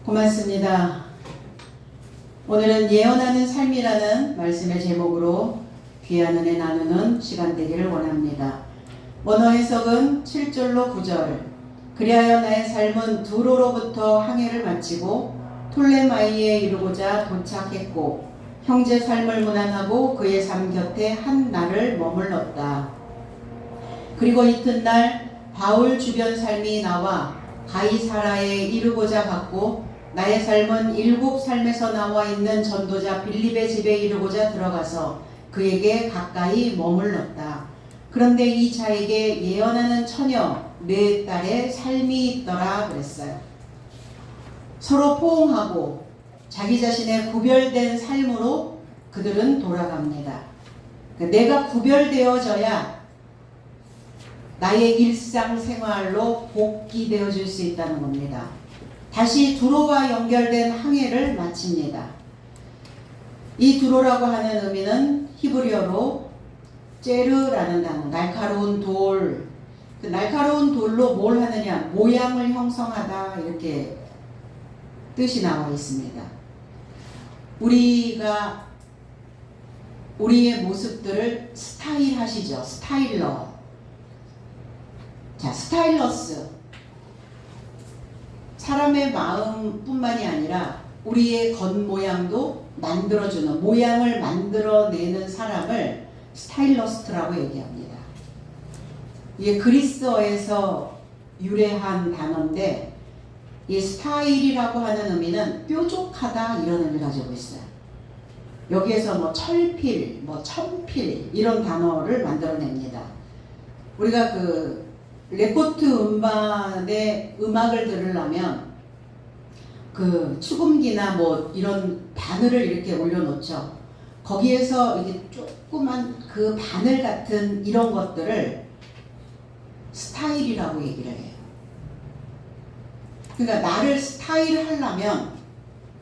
고맙습니다. 오늘은 예언하는 삶이라는 말씀의 제목으로 귀한 은혜 나누는 시간 되기를 원합니다. 원어 해석은 7절로 9절. 그리하여 나의 삶은 두로로부터 항해를 마치고 톨레마이에 이르고자 도착했고 형제 삶을 무난하고 그의 삶 곁에 한 날을 머물렀다. 그리고 이튿날 바울 주변 삶이 나와 가이사라에 이르고자 갔고 나의 삶은 일곱 삶에서 나와 있는 전도자 빌립의 집에 이르고자 들어가서 그에게 가까이 머물렀다. 그런데 이 자에게 예언하는 처녀 네 딸의 삶이 있더라 그랬어요. 서로 포옹하고 자기 자신의 구별된 삶으로 그들은 돌아갑니다. 내가 구별되어져야 나의 일상생활로 복귀되어 줄 수 있다는 겁니다. 다시 두로와 연결된 항해를 마칩니다. 이 두로라고 하는 의미는 히브리어로 제르라는 단어, 날카로운 돌. 그 날카로운 돌로 뭘 하느냐? 모양을 형성하다 이렇게 뜻이 나와 있습니다. 우리가 우리의 모습들을 스타일하시죠. 스타일러. 자, 스타일러스. 사람의 마음뿐만이 아니라 우리의 겉모양도 만들어주는, 모양을 만들어내는 사람을 스타일러스트라고 얘기합니다. 이게 그리스어에서 유래한 단어인데 이 스타일이라고 하는 의미는 뾰족하다 이런 의미를 가지고 있어요. 여기에서 뭐 철필, 천필 이런 단어를 만들어냅니다. 우리가 그 레코트 음반의 음악을 들으려면 그 축음기나 뭐 이런 바늘을 이렇게 올려놓죠. 거기에서 이게 조그만 그 바늘 같은 이런 것들을 스타일이라고 얘기를 해요. 그러니까 나를 스타일 하려면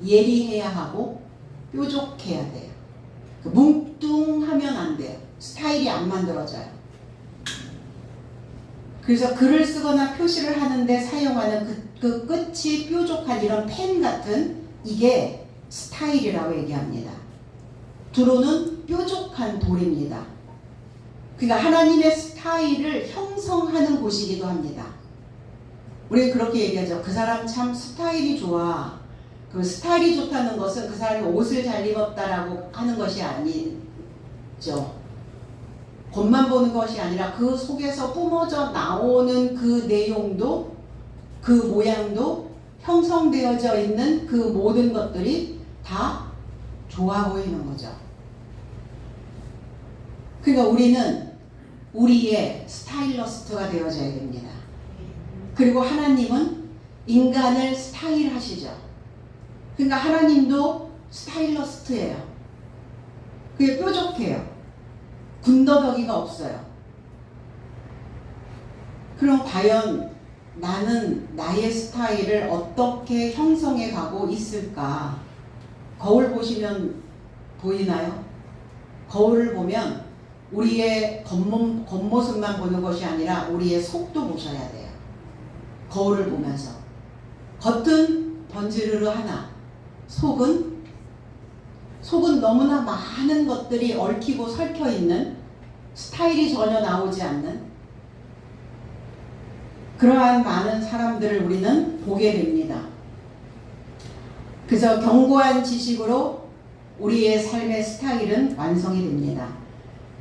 예리해야 하고 뾰족해야 돼요. 뭉뚱하면 안 돼요. 스타일이 안 만들어져요. 그래서 글을 쓰거나 표시를 하는데 사용하는 그 끝이 뾰족한 이런 펜 같은 이게 스타일이라고 얘기합니다. 두로는 뾰족한 돌입니다. 그러니까 하나님의 스타일을 형성하는 곳이기도 합니다. 우리 그렇게 얘기하죠. 그 사람 참 스타일이 좋아. 그 스타일이 좋다는 것은 그 사람이 옷을 잘 입었다라고 하는 것이 아니죠. 겉만 보는 것이 아니라 그 속에서 뿜어져 나오는 그 내용도 그 모양도 형성되어져 있는 그 모든 것들이 다 좋아 보이는 거죠. 그러니까 우리는 우리의 스타일러스트가 되어져야 됩니다. 그리고 하나님은 인간을 스타일하시죠. 그러니까 하나님도 스타일러스트예요. 그게 뾰족해요. 군더더기가 없어요. 그럼 과연 나는 나의 스타일을 어떻게 형성해 가고 있을까? 거울 보시면 보이나요? 거울을 보면 우리의 겉모습만 보는 것이 아니라 우리의 속도 보셔야 돼요. 거울을 보면서. 겉은 번지르르 하나, 속은 너무나 많은 것들이 얽히고 설켜 있는, 스타일이 전혀 나오지 않는 그러한 많은 사람들을 우리는 보게 됩니다. 그저 견고한 지식으로 우리의 삶의 스타일은 완성이 됩니다.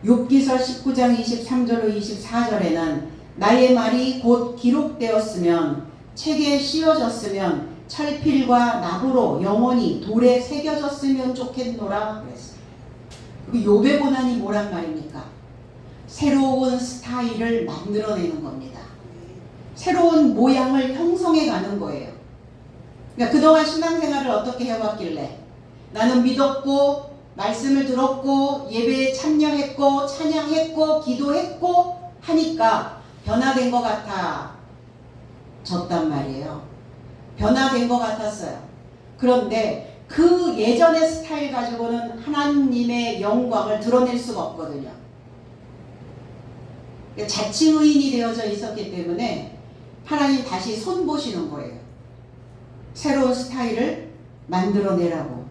욥기서 19장 23절로 24절에는 나의 말이 곧 기록되었으면 책에 씌워졌으면 철필과 납으로 영원히 돌에 새겨졌으면 좋겠노라 그랬어요. 욥의 고난이 뭐란 말입니까? 새로운 스타일을 만들어내는 겁니다. 새로운 모양을 형성해 가는 거예요. 그러니까 그동안 신앙생활을 어떻게 해왔길래 나는 믿었고 말씀을 들었고 예배에 참여했고 찬양했고 기도했고 하니까 변화된 것 같아 졌단 말이에요. 변화된 것 같았어요. 그런데 그 예전의 스타일 가지고는 하나님의 영광을 드러낼 수가 없거든요. 자칭의인이 되어져 있었기 때문에 하나님 다시 손보시는 거예요. 새로운 스타일을 만들어내라고.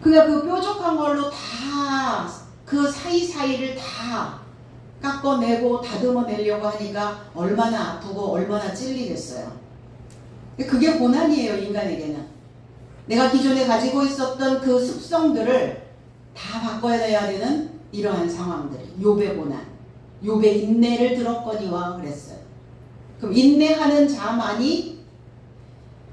그러니까 그 뾰족한 걸로 다 그 사이사이를 다 깎아내고 다듬어내려고 하니까 얼마나 아프고 얼마나 찔리겠어요. 그게 고난이에요, 인간에게는. 내가 기존에 가지고 있었던 그 습성들을 다 바꿔내야 되는 이러한 상황들. 욥의 고난. 욥의 인내를 들었거니와 그랬어요. 그럼 인내하는 자만이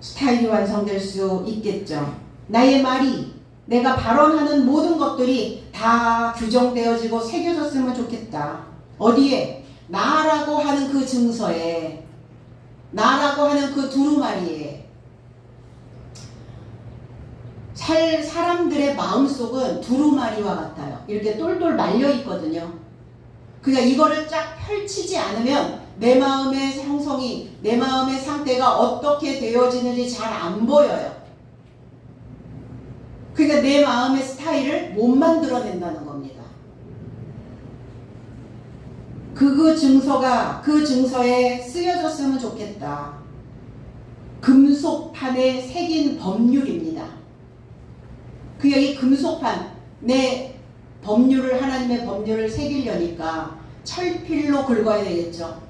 스타일이 완성될 수 있겠죠. 나의 말이, 내가 발언하는 모든 것들이 다 규정되어지고 새겨졌으면 좋겠다. 어디에? 나라고 하는 그 증서에, 나라고 하는 그 두루마리에. 사람들의 마음속은 두루마리와 같아요. 이렇게 똘똘 말려 있거든요. 그러니까 이거를 쫙 펼치지 않으면 내 마음의 형성이, 내 마음의 상태가 어떻게 되어지는지 잘 안 보여요. 그러니까 내 마음의 스타일을 못 만들어낸다는 겁니다. 그 증서가 그 증서에 쓰여졌으면 좋겠다. 금속판에 새긴 법률입니다. 그러니까 이 금속판, 내 법률을, 하나님의 법률을 새기려니까 철필로 긁어야 되겠죠.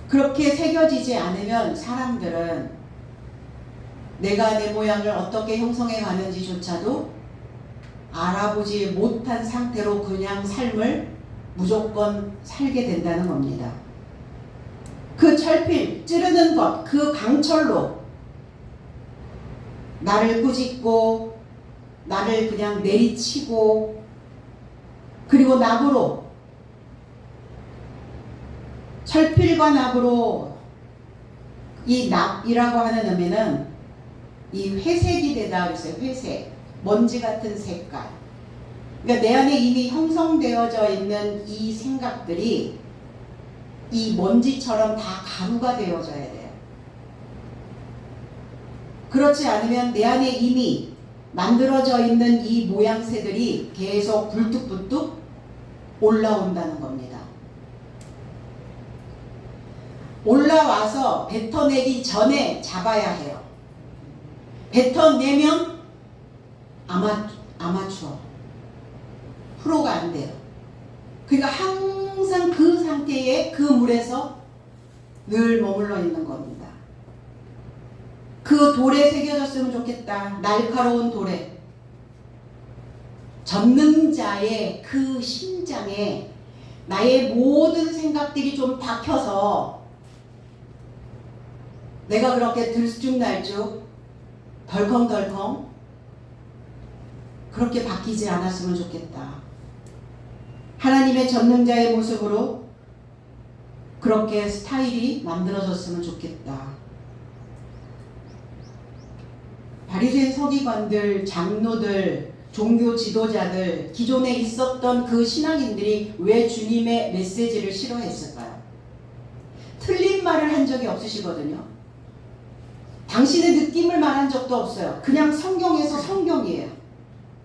그렇게 새겨지지 않으면 사람들은 내가 내 모양을 어떻게 형성해 가는지조차도 알아보지 못한 상태로 그냥 삶을 무조건 살게 된다는 겁니다. 그 철필, 찌르는 것, 그 강철로 나를 꾸짖고 나를 그냥 내리치고, 그리고 납으로, 철필과 납으로, 이 납이라고 하는 의미는 이 회색이 되다 그랬어요. 회색, 먼지 같은 색깔. 그러니까 내 안에 이미 형성되어져 있는 이 생각들이 이 먼지처럼 다 가루가 되어져야 돼요. 그렇지 않으면 내 안에 이미 만들어져 있는 이 모양새들이 계속 불뚝불뚝 올라온다는 겁니다. 올라와서 뱉어내기 전에 잡아야 해요. 뱉어내면 아마추어, 프로가 안 돼요. 그러니까 항상 그 상태의 그 물에서 늘 머물러 있는 겁니다. 그 돌에 새겨졌으면 좋겠다. 날카로운 돌에. 전능자의 그 심장에 나의 모든 생각들이 좀 박혀서 내가 그렇게 들쭉날쭉 덜컹덜컹 그렇게 바뀌지 않았으면 좋겠다. 하나님의 전능자의 모습으로 그렇게 스타일이 만들어졌으면 좋겠다. 바리새인 서기관들, 장로들, 종교 지도자들, 기존에 있었던 그 신앙인들이 왜 주님의 메시지를 싫어했을까요? 틀린 말을 한 적이 없으시거든요. 당신의 느낌을 말한 적도 없어요. 그냥 성경에서 성경이에요.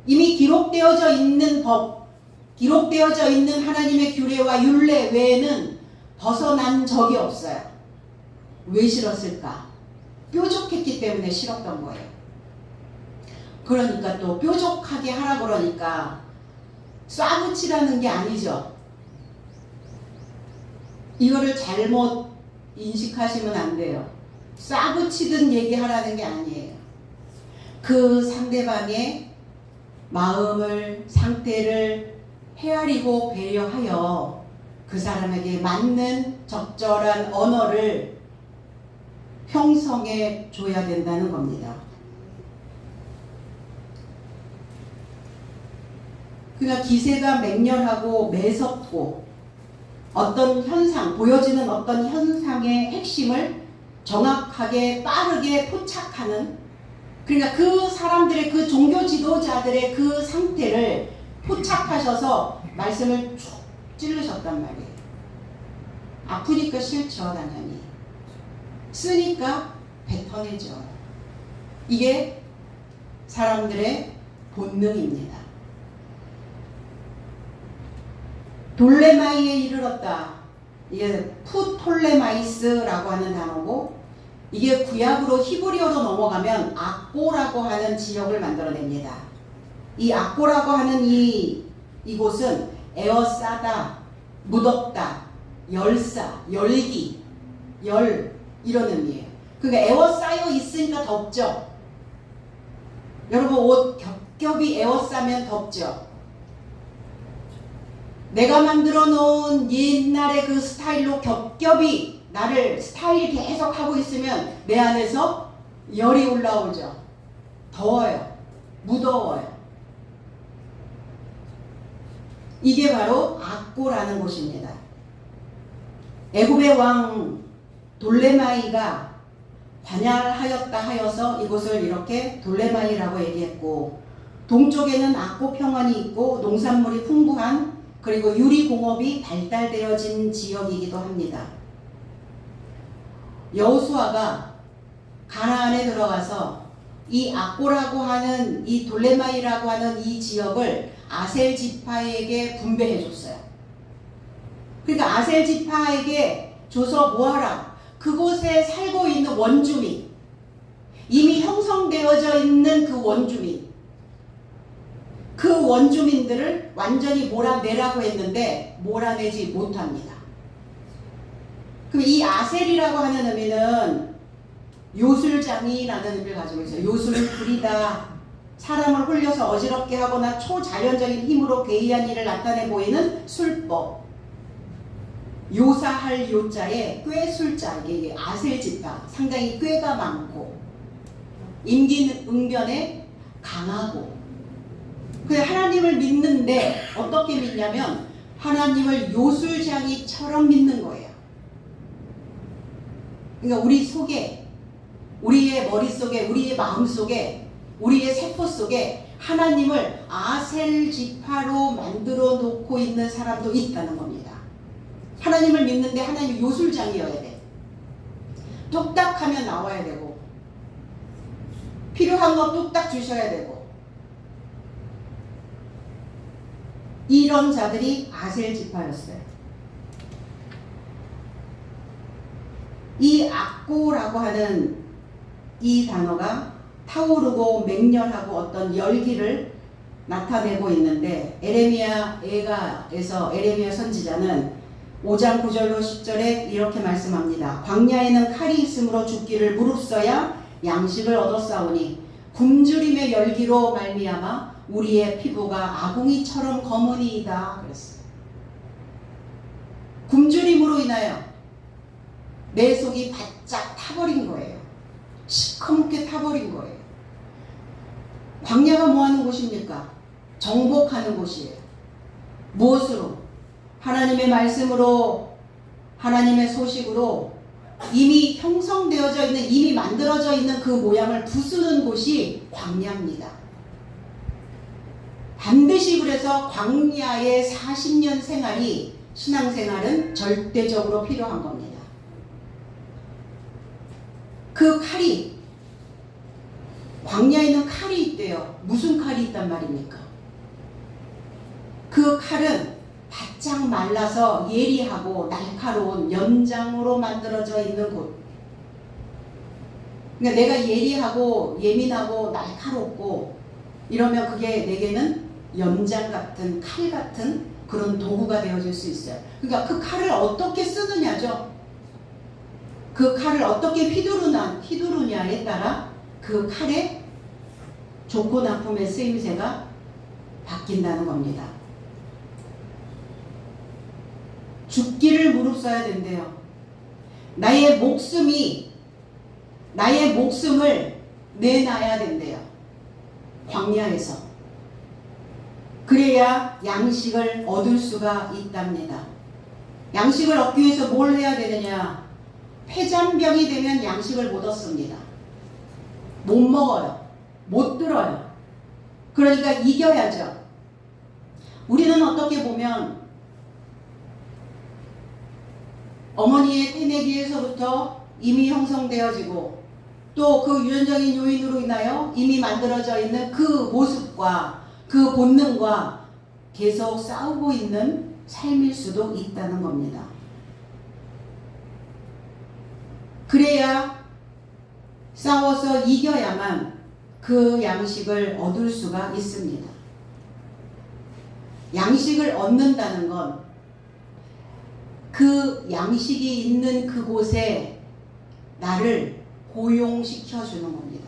이미 기록되어져 있는 법, 기록되어져 있는 하나님의 규례와 율례 외에는 벗어난 적이 없어요. 왜 싫었을까? 뾰족했기 때문에 싫었던 거예요. 그러니까 또 뾰족하게 하라 그러니까 쏴붙이라는 게 아니죠. 이거를 잘못 인식하시면 안 돼요. 쏴붙이든 얘기하라는 게 아니에요. 그 상대방의 마음을, 상태를 헤아리고 배려하여 그 사람에게 맞는 적절한 언어를 형성해 줘야 된다는 겁니다. 그러니까 기세가 맹렬하고 매섭고 어떤 현상, 보여지는 어떤 현상의 핵심을 정확하게 빠르게 포착하는, 그러니까 그 사람들의, 그 종교 지도자들의 그 상태를 포착하셔서 말씀을 쭉 찌르셨단 말이에요. 아프니까 싫죠, 당연히. 쓰니까 뱉어내죠. 이게 사람들의 본능입니다. 돌레마이에 이르렀다. 이게 푸톨레마이스라고 하는 단어고, 이게 구약으로 히브리어로 넘어가면 악고라고 하는 지역을 만들어냅니다. 이 악고라고 하는 이곳은 에어싸다, 무덥다, 열사, 열기, 열 이런 의미예요. 그러니까 에워싸여 있으니까 덥죠. 여러분 옷 겹겹이 에워싸면 덥죠. 내가 만들어 놓은 옛날의 그 스타일로 겹겹이 나를 스타일 계속 하고 있으면 내 안에서 열이 올라오죠. 더워요. 무더워요. 이게 바로 악고라는 곳입니다. 애굽의 왕 돌레마이가 관할하였다 하여서 이곳을 이렇게 돌레마이라고 얘기했고, 동쪽에는 악고 평원이 있고 농산물이 풍부한, 그리고 유리공업이 발달되어진 지역이기도 합니다. 여호수아가 가나안에 들어가서 이 악고라고 하는 이 돌레마이라고 하는 이 지역을 아셀 지파에게 분배해 줬어요. 그러니까 아셀 지파에게 줘서 뭐하라? 그곳에 살고 있는 원주민, 이미 형성되어져 있는 그 원주민, 그 원주민들을 완전히 몰아내라고 했는데 몰아내지 못합니다. 그럼 이 아셀이라고 하는 의미는 요술장이라는 의미를 가지고 있어요. 요술을 부리다, 사람을 홀려서 어지럽게 하거나 초자연적인 힘으로 괴이한 일을 나타내 보이는 술법. 요사할 요자에 꾀술자, 이게 아셀 지파, 상당히 꾀가 많고 임기응변에 강하고, 그 하나님을 믿는데 어떻게 믿냐면 하나님을 요술장이처럼 믿는 거예요. 그러니까 우리 속에, 우리의 머릿속에, 우리의 마음속에, 우리의 세포 속에 하나님을 아셀 지파로 만들어 놓고 있는 사람도 있다는 겁니다. 하나님을 믿는데 하나님 요술장이어야 돼. 뚝딱하면 나와야 되고, 필요한 거 뚝딱 주셔야 되고, 이런 자들이 아셀 지파였어요. 이 악고라고 하는 이 단어가 타오르고 맹렬하고 어떤 열기를 나타내고 있는데, 에레미야 애가에서 에레미야 선지자는 5장 9절로 10절에 이렇게 말씀합니다. 광야에는 칼이 있으므로 죽기를 무릅써야 양식을 얻었사오니 굶주림의 열기로 말미암아 우리의 피부가 아궁이처럼 검으니이다 그랬어요. 굶주림으로 인하여 내 속이 바짝 타버린 거예요. 시커멓게 타버린 거예요. 광야가 뭐하는 곳입니까? 정복하는 곳이에요. 무엇으로? 하나님의 말씀으로, 하나님의 소식으로 이미 형성되어져 있는, 이미 만들어져 있는 그 모양을 부수는 곳이 광야입니다. 반드시 그래서 광야의 40년 생활이, 신앙생활은 절대적으로 필요한 겁니다. 그 칼이, 광야에는 칼이 있대요. 무슨 칼이 있단 말입니까? 그 칼은 바짝 말라서 예리하고 날카로운 연장으로 만들어져 있는 곳. 그러니까 내가 예리하고 예민하고 날카롭고 이러면 그게 내게는 연장 같은, 칼 같은 그런 도구가 되어질 수 있어요. 그러니까 그 칼을 어떻게 쓰느냐죠. 그 칼을 어떻게 휘두르냐에 따라 그 칼의 좋고 나쁨의 쓰임새가 바뀐다는 겁니다. 죽기를 무릅써야 된대요. 나의 목숨을 내놔야 된대요. 광야에서. 그래야 양식을 얻을 수가 있답니다. 양식을 얻기 위해서 뭘 해야 되느냐? 폐잔병이 되면 양식을 못 얻습니다. 못 먹어요. 못 들어요. 그러니까 이겨야죠. 우리는 어떻게 보면 어머니의 태내기에서부터 이미 형성되어지고 또 그 유전적인 요인으로 인하여 이미 만들어져 있는 그 모습과 그 본능과 계속 싸우고 있는 삶일 수도 있다는 겁니다. 그래야 싸워서 이겨야만 그 양식을 얻을 수가 있습니다. 양식을 얻는다는 건 그 양식이 있는 그곳에 나를 고용시켜 주는 겁니다.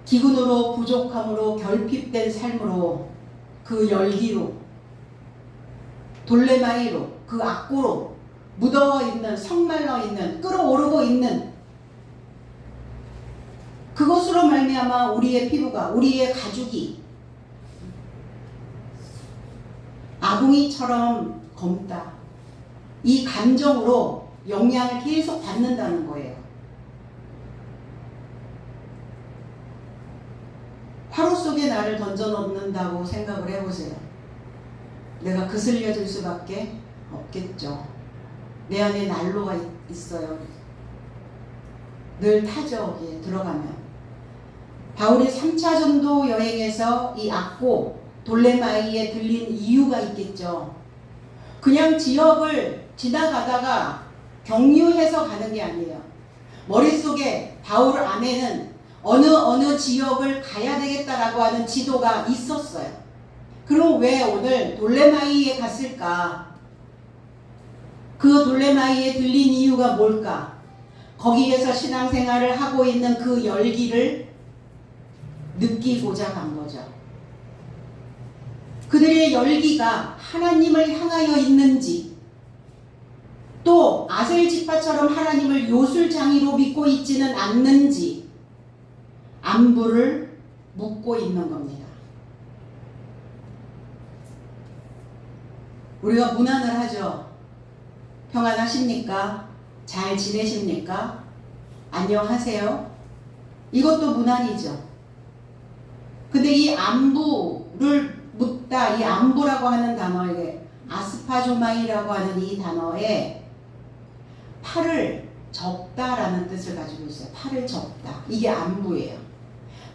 기근으로 부족함으로 결핍된 삶으로 그 열기로 돌레마이로 그 악고로 묻어 있는 성말러 있는 끓어오르고 있는 그것으로 말미암아 우리의 피부가 우리의 가죽이 아궁이처럼 검다. 이 감정으로 영향을 계속 받는다는 거예요. 화로 속에 나를 던져놓는다고 생각을 해보세요. 내가 그슬려질 수밖에 없겠죠. 내 안에 난로가 있어요. 늘 타죠. 거기에 들어가면. 바울이 3차 전도 여행에서 이 악고 돌레마이에 들린 이유가 있겠죠. 그냥 지역을 지나가다가 경유해서 가는 게 아니에요. 머릿속에 바울 안에는 어느 지역을 가야 되겠다라고 하는 지도가 있었어요. 그럼 왜 오늘 돌레마이에 갔을까? 그 돌레마이에 들린 이유가 뭘까? 거기에서 신앙생활을 하고 있는 그 열기를 느끼고자 간 거죠. 그들의 열기가 하나님을 향하여 있는지, 또 아셀지파처럼 하나님을 요술장이로 믿고 있지는 않는지 안부를 묻고 있는 겁니다. 우리가 문안을 하죠. 평안하십니까? 잘 지내십니까? 안녕하세요? 이것도 문안이죠. 근데 이 안부를 묻다, 이 안부라고 하는 단어에 아스파조마이라고 하는 이 단어에 팔을 접다라는 뜻을 가지고 있어요. 팔을 접다. 이게 안부예요.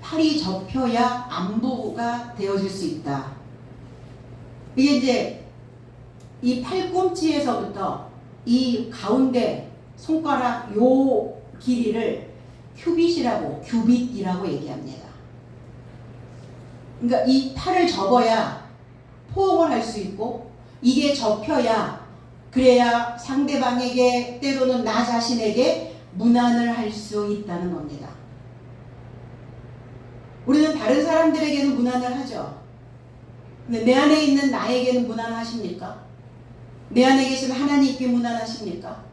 팔이 접혀야 안부가 되어질 수 있다. 이게 이제 이 팔꿈치에서부터 이 가운데 손가락 요 길이를 규빗이라고 얘기합니다. 그러니까 이 팔을 접어야 포옹을 할 수 있고, 이게 접혀야, 그래야 상대방에게 때로는 나 자신에게 문안을 할 수 있다는 겁니다. 우리는 다른 사람들에게는 문안을 하죠. 근데 내 안에 있는 나에게는 문안하십니까? 내 안에 계신 하나님께 문안하십니까?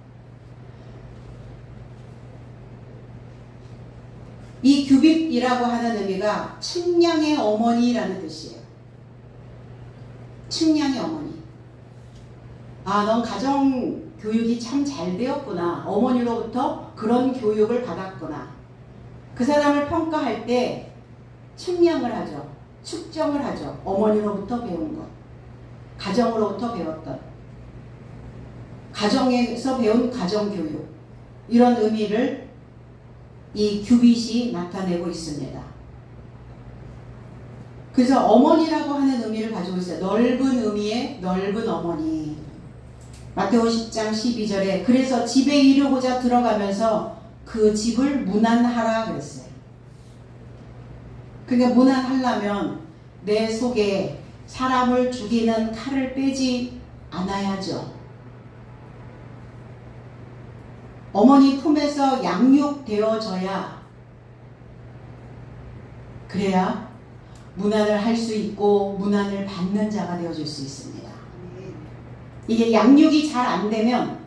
이 규빗이라고 하는 의미가 측량의 어머니라는 뜻이에요. 측량의 어머니. 아, 넌 가정 교육이 참 잘 되었구나. 어머니로부터 그런 교육을 받았구나. 그 사람을 평가할 때 측량을 하죠. 측정을 하죠. 어머니로부터 배운 것. 가정으로부터 배웠던. 가정에서 배운 가정교육. 이런 의미를 이 규빗이 나타내고 있습니다. 그래서 어머니라고 하는 의미를 가지고 있어요. 넓은 의미의 넓은 어머니. 마태오 10장 12절에 그래서 집에 이르고자 들어가면서 그 집을 문안하라 그랬어요. 그러니까 문안하려면 내 속에 사람을 죽이는 칼을 빼지 않아야죠. 어머니 품에서 양육되어져야, 그래야 문안을 할 수 있고 문안을 받는 자가 되어질 수 있습니다. 이게 양육이 잘 안 되면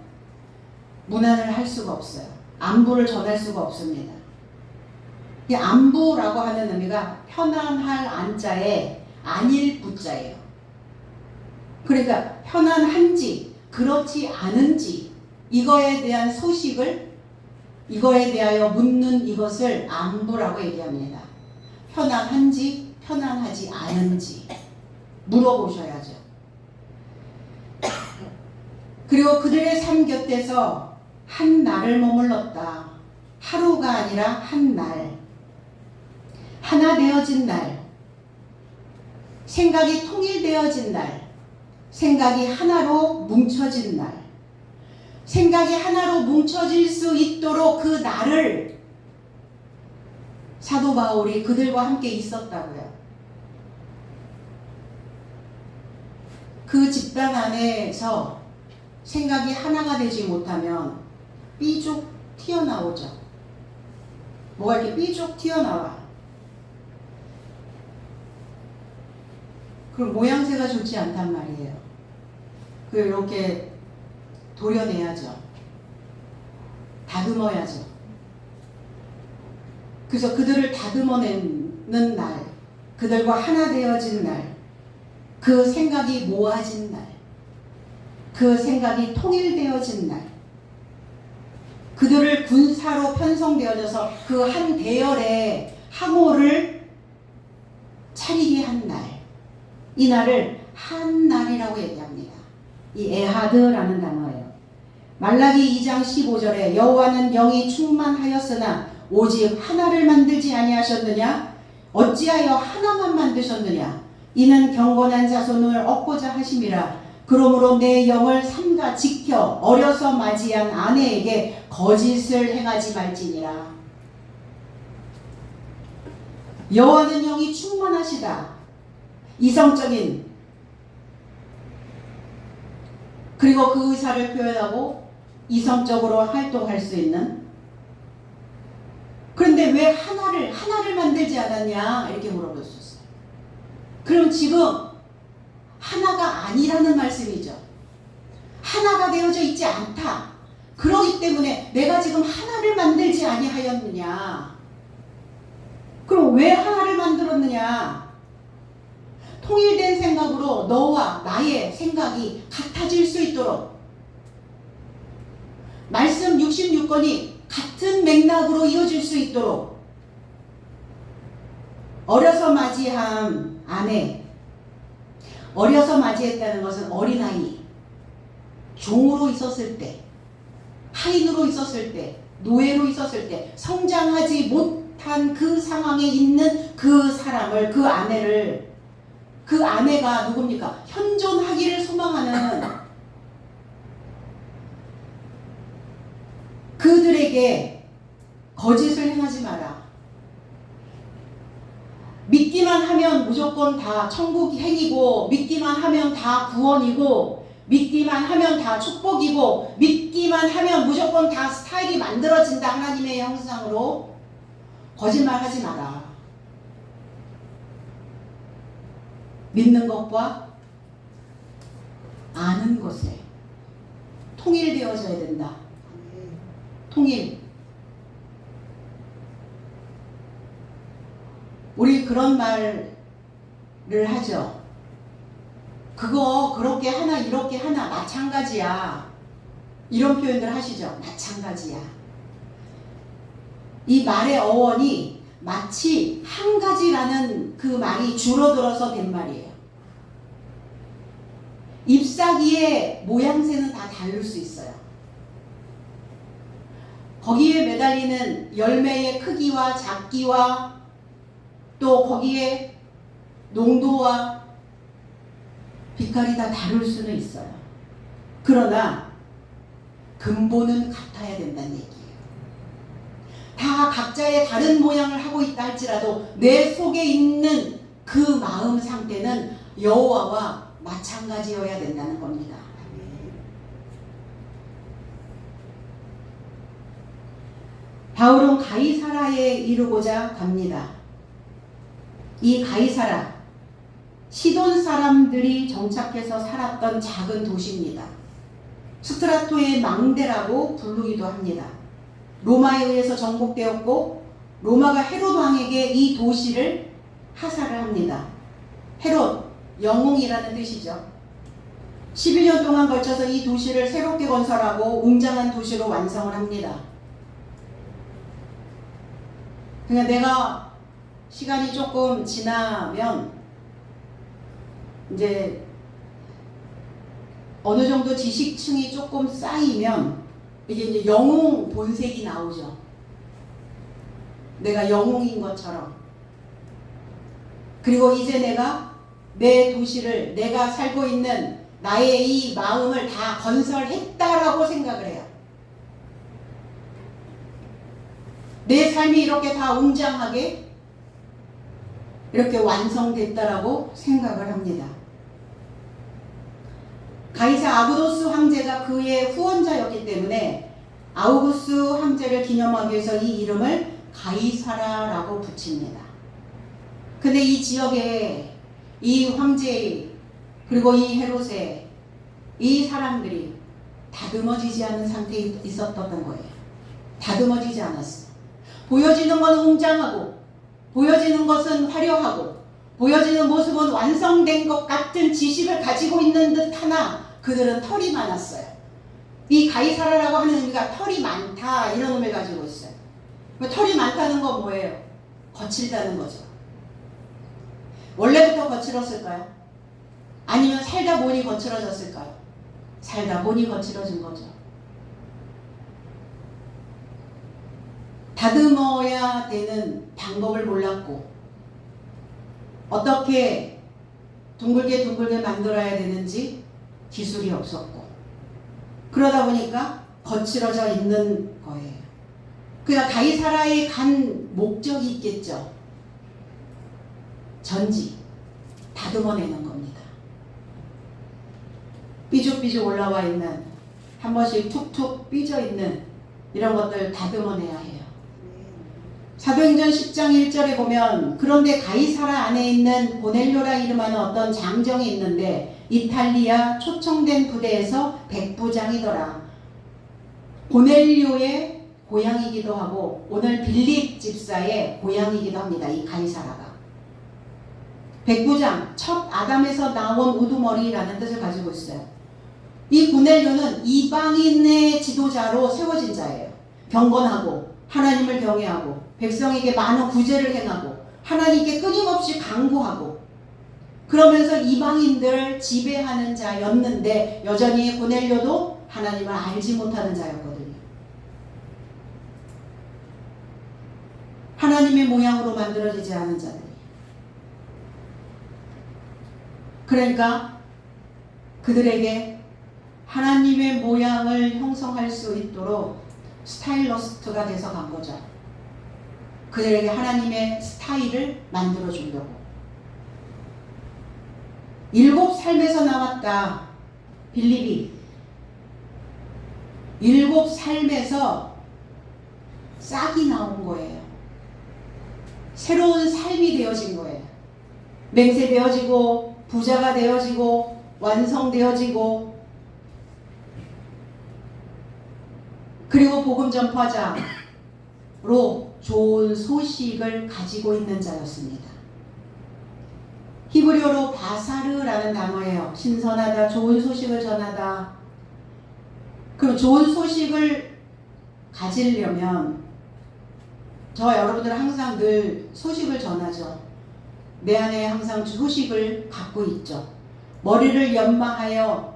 문안을 할 수가 없어요. 안부를 전할 수가 없습니다. 이 안부라고 하는 의미가 편안할 안자에 안일 부자예요. 그러니까 편안한지 그렇지 않은지 이거에 대한 소식을, 이거에 대하여 묻는 이것을 안부라고 얘기합니다. 편안한지 편안하지 않은지 물어보셔야죠. 그리고 그들의 삶 곁에서 한 날을 머물렀다. 하루가 아니라 한 날. 하나 되어진 날. 생각이 통일되어진 날. 생각이 하나로 뭉쳐진 날. 생각이 하나로 뭉쳐질 수 있도록 그 날을 사도 바울이 그들과 함께 있었다고요. 그 집단 안에서 생각이 하나가 되지 못하면 삐죽 튀어나오죠. 뭐가 이렇게 삐죽 튀어나와. 그럼 모양새가 좋지 않단 말이에요. 이렇게 도려내야죠. 다듬어야죠. 그래서 그들을 다듬어내는 날, 그들과 하나 되어진 날, 그 생각이 모아진 날, 그 생각이 통일되어진 날, 그들을 군사로 편성되어져서 그 한 대열의 항호를 차리게 한 날, 이 날을 한 날이라고 얘기합니다. 이 에하드라는 단어예요. 말라기 2장 15절에 여호와는 영이 충만하였으나 오직 하나를 만들지 아니하셨느냐? 어찌하여 하나만 만드셨느냐? 이는 경건한 자손을 얻고자 하심이라. 그러므로 내 영을 삼가 지켜 어려서 맞이한 아내에게 거짓을 행하지 말지니라. 여호와는 영이 충만하시다. 이성적인 그리고 그 의사를 표현하고 이성적으로 활동할 수 있는. 그런데 왜 하나를 만들지 않았냐 이렇게 물어볼 수 있어요. 그럼 지금 하나가 아니라는 말씀이죠. 하나가 되어져 있지 않다. 그러기 때문에 내가 지금 하나를 만들지 아니하였느냐. 그럼 왜 하나를 만들었느냐. 통일된 생각으로 너와 나의 생각이 같아질 수 있도록, 말씀 66권이 같은 맥락으로 이어질 수 있도록, 어려서 맞이한 아내, 어려서 맞이했다는 것은 어린아이, 종으로 있었을 때, 하인으로 있었을 때, 노예로 있었을 때, 성장하지 못한 그 상황에 있는 그 사람을, 그 아내를, 그 아내가 누굽니까? 현존하기를 소망하는 그들에게 거짓을 행하지 마라. 믿기만 하면 무조건 다 천국 행이고, 믿기만 하면 다 구원이고, 믿기만 하면 다 축복이고, 믿기만 하면 무조건 다 스타일이 만들어진다. 하나님의 형상으로. 거짓말하지 마라. 믿는 것과 아는 것에 통일되어져야 된다. 통일. 우리 그런 말을 하죠. 그거 그렇게 하나 이렇게 하나 마찬가지야. 이런 표현들 하시죠. 마찬가지야. 이 말의 어원이 마치 한 가지라는 그 말이 줄어들어서 된 말이에요. 잎사귀의 모양새는 다 다를 수 있어요. 거기에 매달리는 열매의 크기와 작기와 또 거기에 농도와 빛깔이 다 다를 수는 있어요. 그러나 근본은 같아야 된다는 얘기예요. 다 각자의 다른 모양을 하고 있다 할지라도 내 속에 있는 그 마음 상태는 여호와와 마찬가지여야 된다는 겁니다. 바울은 가이사라에 이르고자 갑니다. 이 가이사라, 시돈 사람들이 정착해서 살았던 작은 도시입니다. 스트라토의 망대라고 부르기도 합니다. 로마에 의해서 정복되었고, 로마가 헤롯 왕에게 이 도시를 하사를 합니다. 헤롯, 영웅이라는 뜻이죠. 11년 동안 걸쳐서 이 도시를 새롭게 건설하고 웅장한 도시로 완성을 합니다. 그냥 내가 시간이 조금 지나면 이제 어느 정도 지식층이 조금 쌓이면 이게 이제 영웅 본색이 나오죠. 내가 영웅인 것처럼. 그리고 이제 내가 내 도시를, 내가 살고 있는 나의 이 마음을 다 건설했다라고 생각을 해요. 내 삶이 이렇게 다 웅장하게 이렇게 완성됐다라고 생각을 합니다. 가이사 아구도스 황제가 그의 후원자였기 때문에 아우구스 황제를 기념하기 위해서 이 이름을 가이사라라고 붙입니다. 근데 이 지역에 이 황제 그리고 이 헤롯의 이 사람들이 다듬어지지 않은 상태에 있었던 거예요. 다듬어지지 않았어. 보여지는 건 웅장하고 보여지는 것은 화려하고 보여지는 모습은 완성된 것 같은 지식을 가지고 있는 듯 하나 그들은 털이 많았어요. 이 가이사라라고 하는 의미가 털이 많다 이런 의미를 가지고 있어요. 털이 많다는 건 뭐예요? 거칠다는 거죠. 원래부터 거칠었을까요? 아니면 살다 보니 거칠어졌을까요? 살다 보니 거칠어진 거죠. 다듬어야 되는 방법을 몰랐고 어떻게 둥글게 만들어야 되는지 기술이 없었고 그러다 보니까 거칠어져 있는 거예요. 그러니까 가이사라에 간 목적이 있겠죠. 전지, 다듬어내는 겁니다. 삐죽삐죽 올라와 있는 한 번씩 툭툭 삐져 있는 이런 것들 다듬어내야 해요. 사도행전 10장 1절에 보면 그런데 가이사라 안에 있는 고넬료라 이름하는 어떤 장정이 있는데 이탈리아 초청된 부대에서 백부장이더라. 고넬료의 고향이기도 하고 오늘 빌립 집사의 고향이기도 합니다. 이 가이사라가. 백부장, 첫 아담에서 나온 우두머리라는 뜻을 가지고 있어요. 이 고넬료는 이방인의 지도자로 세워진 자예요. 경건하고 하나님을 경외하고 백성에게 많은 구제를 행하고 하나님께 끊임없이 간구하고 그러면서 이방인들을 지배하는 자였는데 여전히 고넬료도 하나님을 알지 못하는 자였거든요. 하나님의 모양으로 만들어지지 않은 자들. 그러니까 그들에게 하나님의 모양을 형성할 수 있도록 스타일러스트가 돼서 간 거죠. 그들에게 하나님의 스타일을 만들어 주려고. 7 삶에서 나왔다. 빌립이 7 삶에서 싹이 나온 거예요. 새로운 삶이 되어진 거예요. 맹세되어지고 부자가 되어지고 완성되어지고 그리고 복음 전파자로 좋은 소식을 가지고 있는 자였습니다. 히브리어로 바사르라는 단어예요. 신선하다, 좋은 소식을 전하다. 그럼 좋은 소식을 가지려면 저 여러분들은 항상 늘 소식을 전하죠. 내 안에 항상 소식을 갖고 있죠. 머리를 연마하여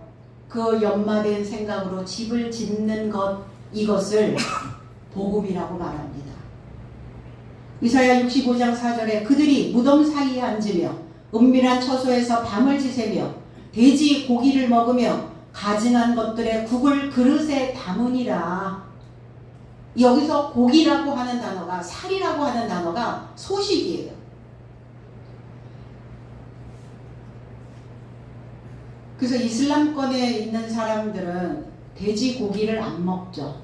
그 연마된 생각으로 집을 짓는 것, 이것을 복음이라고 말합니다. 이사야 65장 4절에 그들이 무덤 사이에 앉으며 은밀한 처소에서 밤을 지새며 돼지 고기를 먹으며 가증한 것들의 국을 그릇에 담으니라. 여기서 고기라고 하는 단어가 살이라고 하는 단어가 소식이에요. 그래서 이슬람권에 있는 사람들은 돼지고기를 안 먹죠.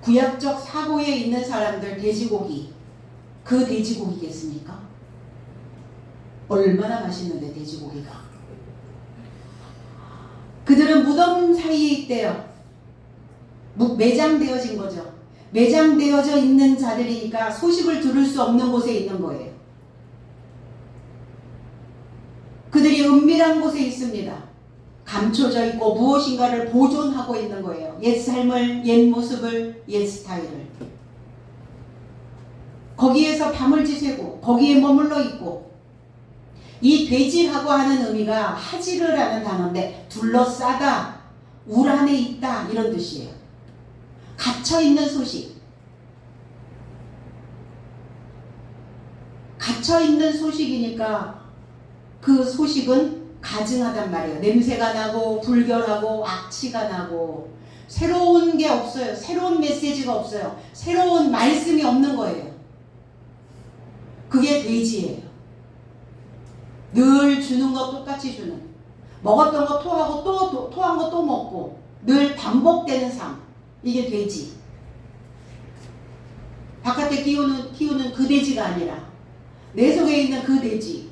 구약적 사고에 있는 사람들 돼지고기, 그 돼지고기겠습니까? 얼마나 맛있는데 돼지고기가. 그들은 무덤 사이에 있대요. 매장되어진 거죠. 매장되어져 있는 자들이니까 소식을 들을 수 없는 곳에 있는 거예요. 그들이 은밀한 곳에 있습니다. 감춰져 있고 무엇인가를 보존하고 있는 거예요. 옛 삶을, 옛 모습을, 옛 스타일을. 거기에서 밤을 지새고 거기에 머물러 있고 이 돼지라고 하는 의미가 하지르라는 단어인데 둘러싸다, 울 안에 있다 이런 뜻이에요. 갇혀있는 소식. 갇혀있는 소식이니까 그 소식은 가증하단 말이에요. 냄새가 나고 불결하고 악취가 나고 새로운 게 없어요. 새로운 메시지가 없어요. 새로운 말씀이 없는 거예요. 그게 돼지예요. 늘 주는 거 똑같이 주는, 먹었던 거 토하고 또 토한 거 또 먹고 늘 반복되는 삶, 이게 돼지. 바깥에 키우는 그 돼지가 아니라 내 속에 있는 그 돼지.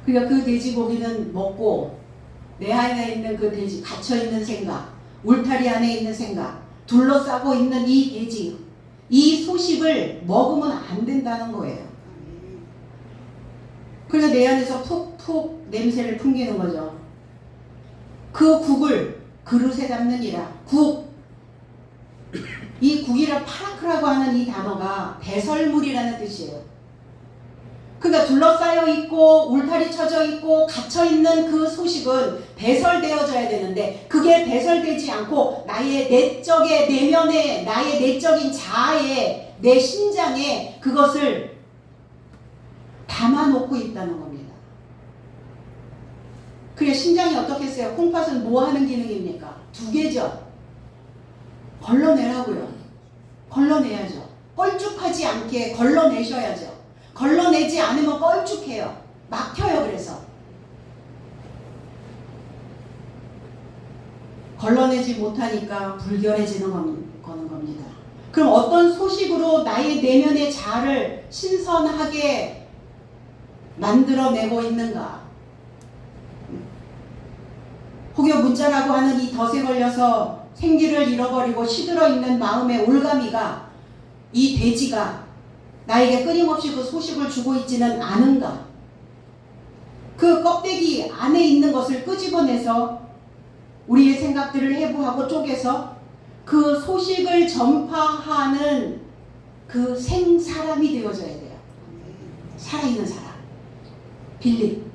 그러니까 그 돼지고기는 먹고 내 안에 있는 그 돼지, 갇혀있는 생각, 울타리 안에 있는 생각, 둘러싸고 있는 이 돼지, 이 소식을 먹으면 안 된다는 거예요. 그래서 내 안에서 푹푹 냄새를 풍기는 거죠. 그 국을 그릇에 담느니라. 국. 이 국이라 파라크라고 하는 이 단어가 배설물이라는 뜻이에요. 그러니까 둘러싸여 있고 울타리 쳐져 있고 갇혀 있는 그 소식은 배설되어져야 되는데 그게 배설되지 않고 나의 내적의 내면에, 나의 내적인 자아에, 내 심장에 그것을 담아놓고 있다는 겁니다. 그래, 심장이 어떻게 했어요? 콩팥은 뭐 하는 기능입니까? 두 개죠. 걸러내라고요. 걸러내야죠. 껄쭉하지 않게 걸러내셔야죠. 걸러내지 않으면 껄쭉해요. 막혀요. 그래서 걸러내지 못하니까 불결해지는 거는 겁니다. 그럼 어떤 소식으로 나의 내면의 자아를 신선하게 만들어내고 있는가? 혹여 문자라고 하는 이 덫에 걸려서 생기를 잃어버리고 시들어 있는 마음의 올가미가, 이 돼지가 나에게 끊임없이 그 소식을 주고 있지는 않은가? 그 껍데기 안에 있는 것을 끄집어내서 우리의 생각들을 해부하고 쪼개서 그 소식을 전파하는 그 생사람이 되어져야 돼요. 살아있는 사람. 빌립.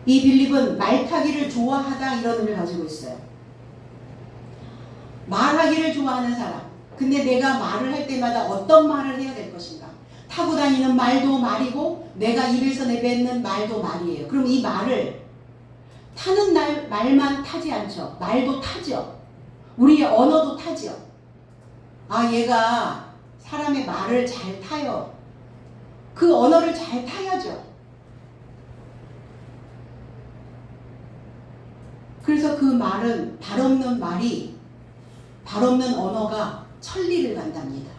이 빌립은 말타기를 좋아하다 이런 의미를 가지고 있어요. 말하기를 좋아하는 사람. 근데 내가 말을 할 때마다 어떤 말을 해야 될 것인가? 타고 다니는 말도 말이고 내가 입에서 내뱉는 말도 말이에요. 그럼 이 말을 타는 말만 타지 않죠. 말도 타죠. 우리의 언어도 타죠. 아, 얘가 사람의 말을 잘 타요. 그 언어를 잘 타야죠. 그래서 그 말은, 발없는 말이, 발없는 언어가 천리를 간답니다.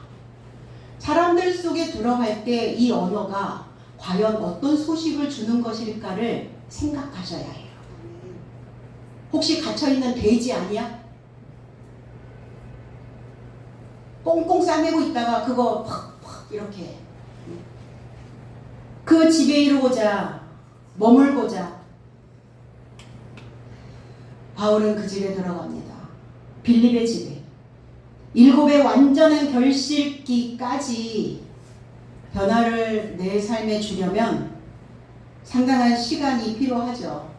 사람들 속에 들어갈 때 이 언어가 과연 어떤 소식을 주는 것일까를 생각하셔야 해요. 혹시 갇혀있는 돼지 아니야? 꽁꽁 싸매고 있다가 그거 팍팍 이렇게 그 집에 이르고자 머물고자 바울은 그 집에 들어갑니다. 빌립의 집에. 7의 완전한 결실기까지 변화를 내 삶에 주려면 상당한 시간이 필요하죠.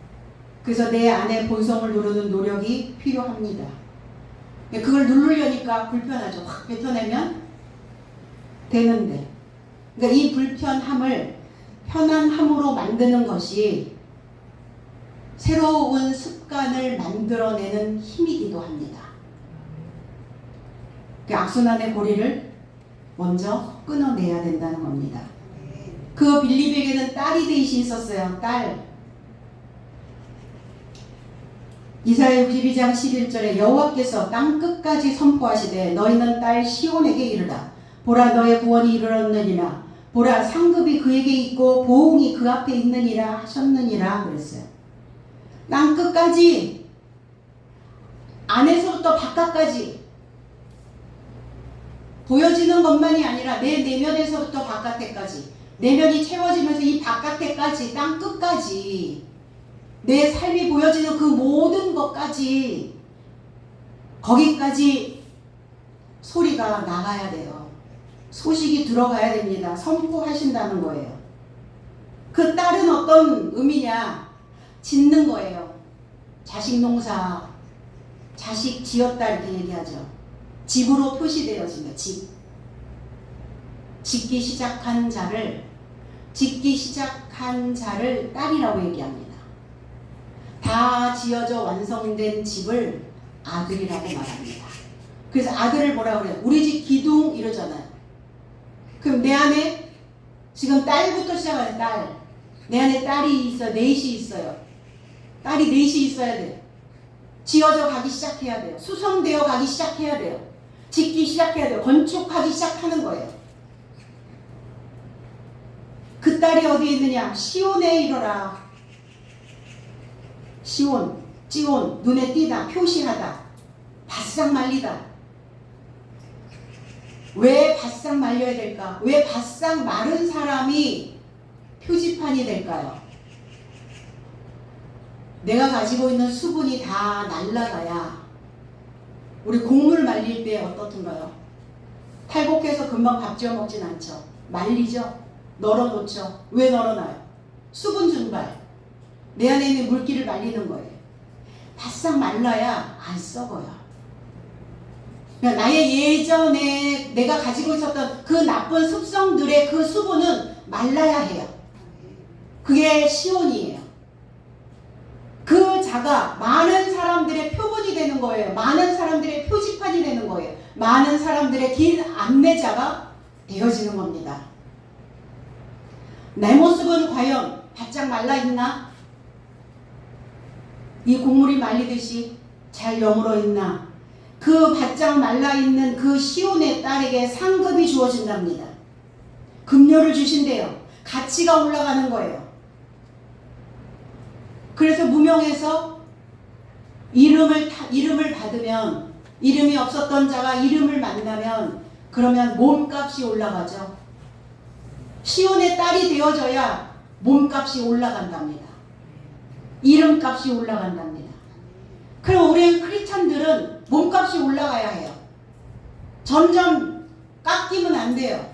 그래서 내 안에 본성을 누르는 노력이 필요합니다. 그걸 누르려니까 불편하죠. 확 뱉어내면 되는데. 그러니까 이 불편함을 편안함으로 만드는 것이 새로운 습관을 만들어내는 힘이기도 합니다. 그 악순환의 고리를 먼저 끊어내야 된다는 겁니다. 그 빌립에게는 딸이 넷이 있었어요. 딸. 이사야 62장 11절에 여호와께서 땅 끝까지 선포하시되 너희는 딸 시온에게 이르라. 보라, 너의 구원이 이르렀느니라. 보라, 상급이 그에게 있고 보응이 그 앞에 있느니라 하셨느니라 그랬어요. 땅 끝까지, 안에서부터 바깥까지 보여지는 것만이 아니라 내 내면에서부터 바깥에까지, 내면이 채워지면서 이 바깥에까지, 땅 끝까지 내 삶이 보여지는 그 모든 것까지, 거기까지 소리가 나가야 돼요. 소식이 들어가야 됩니다. 선포하신다는 거예요. 그 딸은 어떤 의미냐? 짓는 거예요. 자식 농사, 자식 지었다 이렇게 얘기하죠. 집으로 표시되어지며 집. 짓기 시작한 자를 짓기 시작한 자를 딸이라고 얘기합니다. 다 지어져 완성된 집을 아들이라고 말합니다. 그래서 아들을 뭐라고 그래요? 우리 집 기둥 이러잖아요. 그럼 내 안에 지금 딸부터 시작하는 딸. 내 안에 딸이 있어요. 넷이 있어요. 딸이 넷이 있어야 돼요. 지어져 가기 시작해야 돼요. 수성되어 가기 시작해야 돼요. 짓기 시작해야 돼요. 건축하기 시작하는 거예요. 그 딸이 어디에 있느냐? 시온에 이르라. 시온, 찌온, 눈에 띄다, 표시하다, 바싹 말리다. 왜 바싹 말려야 될까? 왜 바싹 마른 사람이 표지판이 될까요? 내가 가지고 있는 수분이 다 날아가야. 우리 곡물 말릴 때 어떻던가요? 탈곡해서 금방 밥 지어 먹진 않죠. 말리죠. 널어놓죠. 왜 널어놔요? 수분 증발. 내 안에 있는 물기를 말리는 거예요. 바싹 말라야 안 썩어요. 그러니까 나의 예전에 내가 가지고 있었던 그 나쁜 습성들의 그 수분은 말라야 해요. 그게 시온이에요. 그 자가 많은 사람들의 표본이 되는 거예요. 많은 사람들의 표지판이 되는 거예요. 많은 사람들의 긴 안내자가 되어지는 겁니다. 내 모습은 과연 바짝 말라있나? 이 곡물이 말리듯이 잘 여물어 있나? 그 바짝 말라있는 그 시온의 딸에게 상급이 주어진답니다. 급료를 주신대요. 가치가 올라가는 거예요. 그래서 무명에서 이름을 받으면, 이름이 없었던 자가 이름을 만나면 그러면 몸값이 올라가죠. 시온의 딸이 되어져야 몸값이 올라간답니다. 이름값이 올라간답니다. 그럼 우리 크리스찬들은 몸값이 올라가야 해요. 점점 깎이면 안 돼요.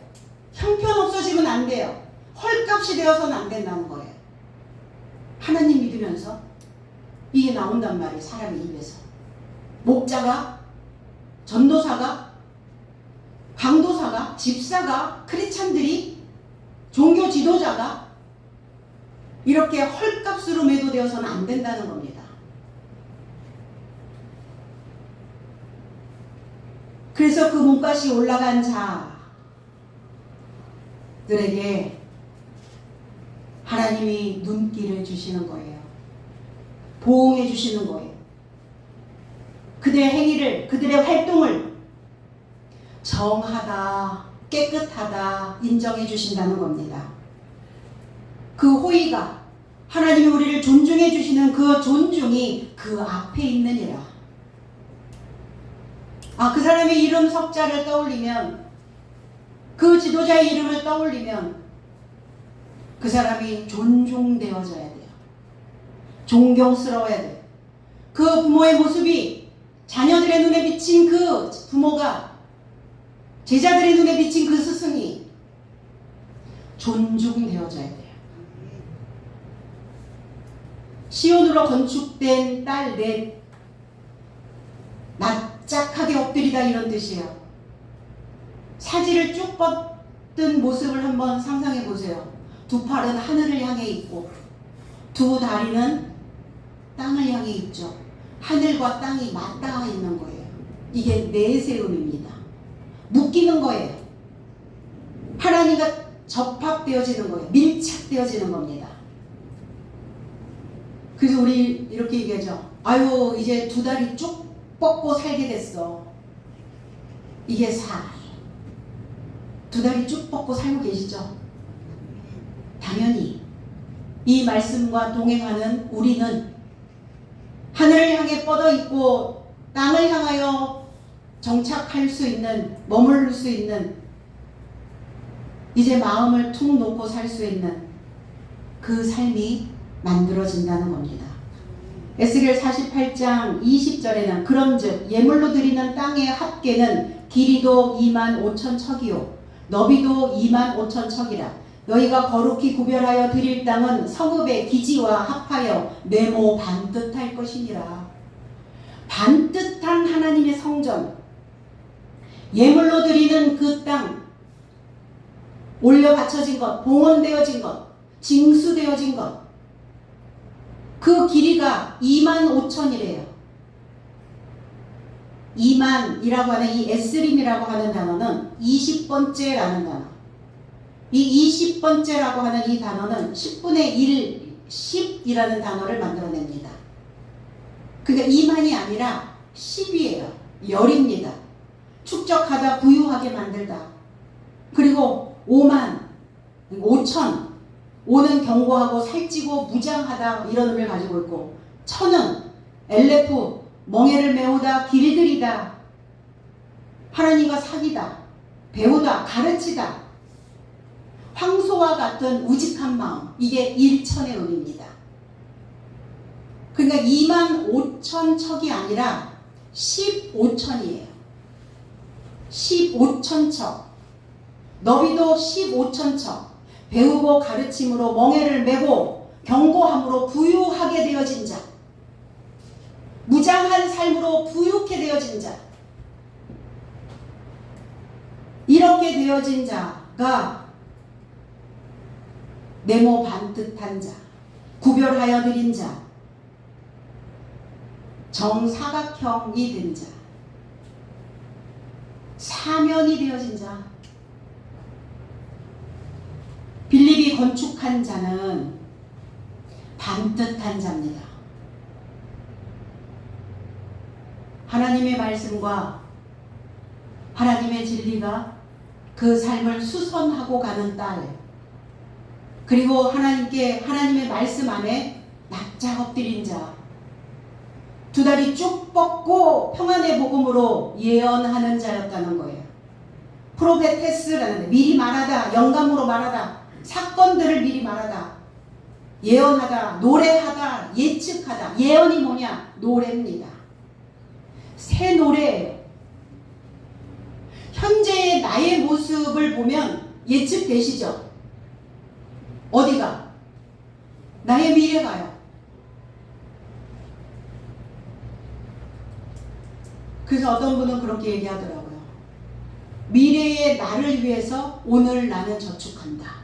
형편없어지면 안 돼요. 헐값이 되어서는 안 된다는 거예요. 하나님 믿으면서 이게 나온단 말이에요. 사람의 입에서. 목자가, 전도사가, 강도사가, 집사가, 크리스찬들이, 종교 지도자가 이렇게 헐값으로 매도되어서는 안 된다는 겁니다. 그래서 그 몸값이 올라간 자들에게 하나님이 눈길을 주시는 거예요. 보응해 주시는 거예요. 그들의 행위를, 그들의 활동을 정하다, 깨끗하다 인정해 주신다는 겁니다. 그 호의가, 하나님이 우리를 존중해 주시는 그 존중이 그 앞에 있느니라. 그 사람의 이름 석자를 떠올리면, 그 지도자의 이름을 떠올리면 그 사람이 존중되어져야 돼요. 존경스러워야 돼요. 그 부모의 모습이 자녀들의 눈에 비친 그 부모가 제자들의 눈에 비친 그 스승이 존중되어져야 돼요. 시온으로 건축된 딸 넷, 납작하게 엎드리다 이런 뜻이에요. 사지를 쭉 뻗은 모습을 한번 상상해 보세요. 두 팔은 하늘을 향해 있고 두 다리는 땅을 향해 있죠. 하늘과 땅이 맞닿아 있는 거예요. 이게 내세움입니다. 묶이는 거예요. 하나님과 접합되어지는 거예요. 밀착되어지는 겁니다. 그래서 우리 이렇게 얘기하죠. 아유, 이제 두 다리 쭉 뻗고 살게 됐어. 이게 살. 두 다리 쭉 뻗고 살고 계시죠? 당연히 이 말씀과 동행하는 우리는 하늘을 향해 뻗어 있고 땅을 향하여 정착할 수 있는, 머무를 수 있는, 이제 마음을 툭 놓고 살 수 있는 그 삶이 만들어진다는 겁니다. 에스겔 48장 20절에는 그런즉 예물로 드리는 땅의 합계는 길이도 25,000 척이요 너비도 25,000 척이라. 너희가 거룩히 구별하여 드릴 땅은 성읍의 기지와 합하여 네모 반듯할 것이니라. 반듯한 하나님의 성전, 예물로 드리는 그 땅, 올려 바쳐진 것, 봉헌되어진 것, 징수되어진 것. 그 길이가 25,000이래요. 2만이라고 하는 이 에스림이라고 하는 단어는 20번째라는 단어. 이 20번째라고 하는 이 단어는 10분의 1, 10이라는 단어를 만들어냅니다. 그러니까 2만이 아니라 10이에요. 열입니다. 축적하다, 부유하게 만들다. 그리고 5만, 5천. 5는 견고하고 살찌고 무장하다 이런 의미를 가지고 있고, 천은 엘레프, 멍에를 메우다, 길들이다, 하나님과 사귀다, 배우다, 가르치다, 황소와 같은 우직한 마음, 이게 1천의 의미입니다. 그러니까 25,000 척이 아니라 15,000이에요. 15,000 척. 너비도 15,000 척. 배우고 가르침으로 멍에를 메고 견고함으로 부유하게 되어진 자. 무장한 삶으로 부유케 되어진 자. 이렇게 되어진 자가 네모 반듯한 자, 구별하여 드린 자, 정사각형이 된 자, 사면이 되어진 자. 빌립이 건축한 자는 반듯한 자입니다. 하나님의 말씀과 하나님의 진리가 그 삶을 수선하고 가는 딸, 그리고 하나님의 말씀 안에 납작 엎드린 자, 두 다리 쭉 뻗고 평안의 복음으로 예언하는 자였다는 거예요. 프로페테스라는, 미리 말하다, 영감으로 말하다, 사건들을 미리 말하다, 예언하다, 노래하다, 예측하다. 예언이 뭐냐? 노래입니다. 새 노래예요. 현재의 나의 모습을 보면 예측되시죠? 어디가? 나의 미래가요. 그래서 어떤 분은 그렇게 얘기하더라고요. 미래의 나를 위해서 오늘 나는 저축한다.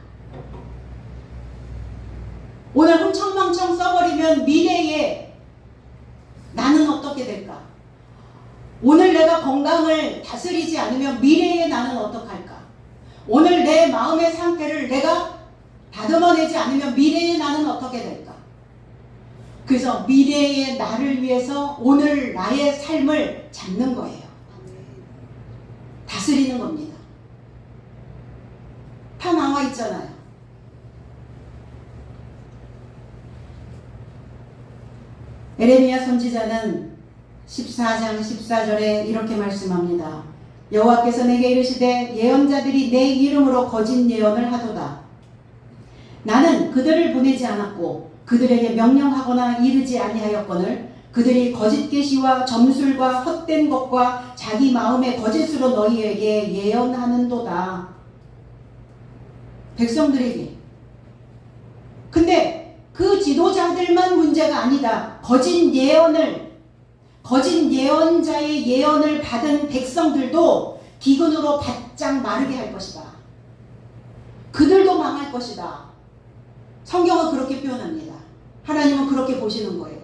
오늘 흥청망청 써버리면 미래에 나는 어떻게 될까? 오늘 내가 건강을 다스리지 않으면 미래에 나는 어떡할까? 오늘 내 마음의 상태를 내가 다듬어내지 않으면 미래에 나는 어떻게 될까? 그래서 미래의 나를 위해서 오늘 나의 삶을 잡는 거예요. 다스리는 겁니다. 다 나와 있잖아요. 에레미야 선지자는 14장 14절에 이렇게 말씀합니다. 여호와께서 내게 이르시되 예언자들이 내 이름으로 거짓 예언을 하도다. 나는 그들을 보내지 않았고 그들에게 명령하거나 이르지 아니하였거늘 그들이 거짓 계시와 점술과 헛된 것과 자기 마음의 거짓으로 너희에게 예언하는도다. 백성들에게. 근데 그 지도자들만 문제가 아니다. 거짓 예언자의 예언을 받은 백성들도 기근으로 바짝 마르게 할 것이다. 그들도 망할 것이다. 성경은 그렇게 표현합니다. 하나님은 그렇게 보시는 거예요.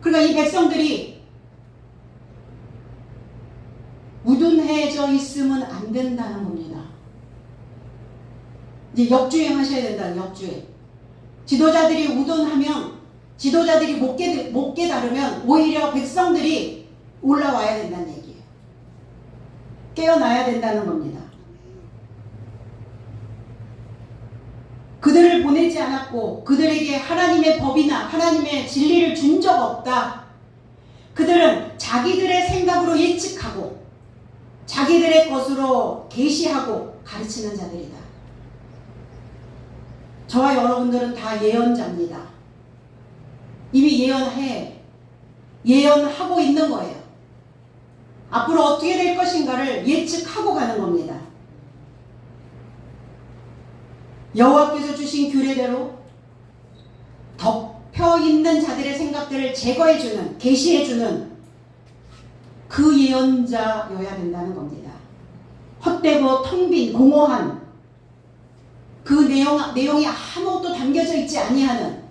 그러니까 이 백성들이 우둔해져 있으면 안 된다는 겁니다. 이제 역주행 하셔야 된다는 역주행. 지도자들이 우둔하면, 지도자들이 못 깨달으면 오히려 백성들이 올라와야 된다는 얘기예요. 깨어나야 된다는 겁니다. 그들을 보내지 않았고 그들에게 하나님의 법이나 하나님의 진리를 준 적 없다. 그들은 자기들의 생각으로 예측하고 자기들의 것으로 계시하고 가르치는 자들이다. 저와 여러분들은 다 예언자입니다. 이미 예언하고 있는 거예요. 앞으로 어떻게 될 것인가를 예측하고 가는 겁니다. 여호와께서 주신 규례대로 덮여 있는 자들의 생각들을 제거해주는, 계시해주는 그 예언자여야 된다는 겁니다. 헛되고 텅 빈 공허한 그 내용이 아무것도 담겨져 있지 아니하는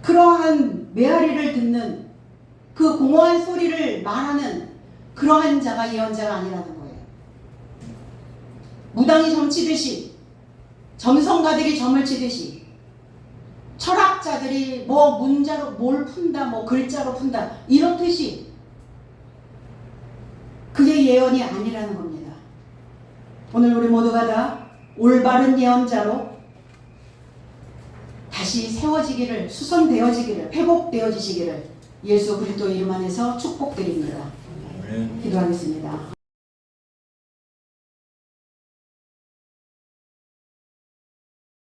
그러한 메아리를 듣는 그 공허한 소리를 말하는 그러한 자가 예언자가 아니라는 거예요. 무당이 점치듯이, 점성가들이 점을 치듯이, 철학자들이 뭐 문자로 뭘 푼다, 뭐 글자로 푼다 이렇듯이 그게 예언이 아니라는 겁니다. 오늘 우리 모두가 다 올바른 예언자로 다시 세워지기를, 수선되어지기를, 회복되어지시기를 예수 그리스도 이름 안에서 축복드립니다. 기도하겠습니다.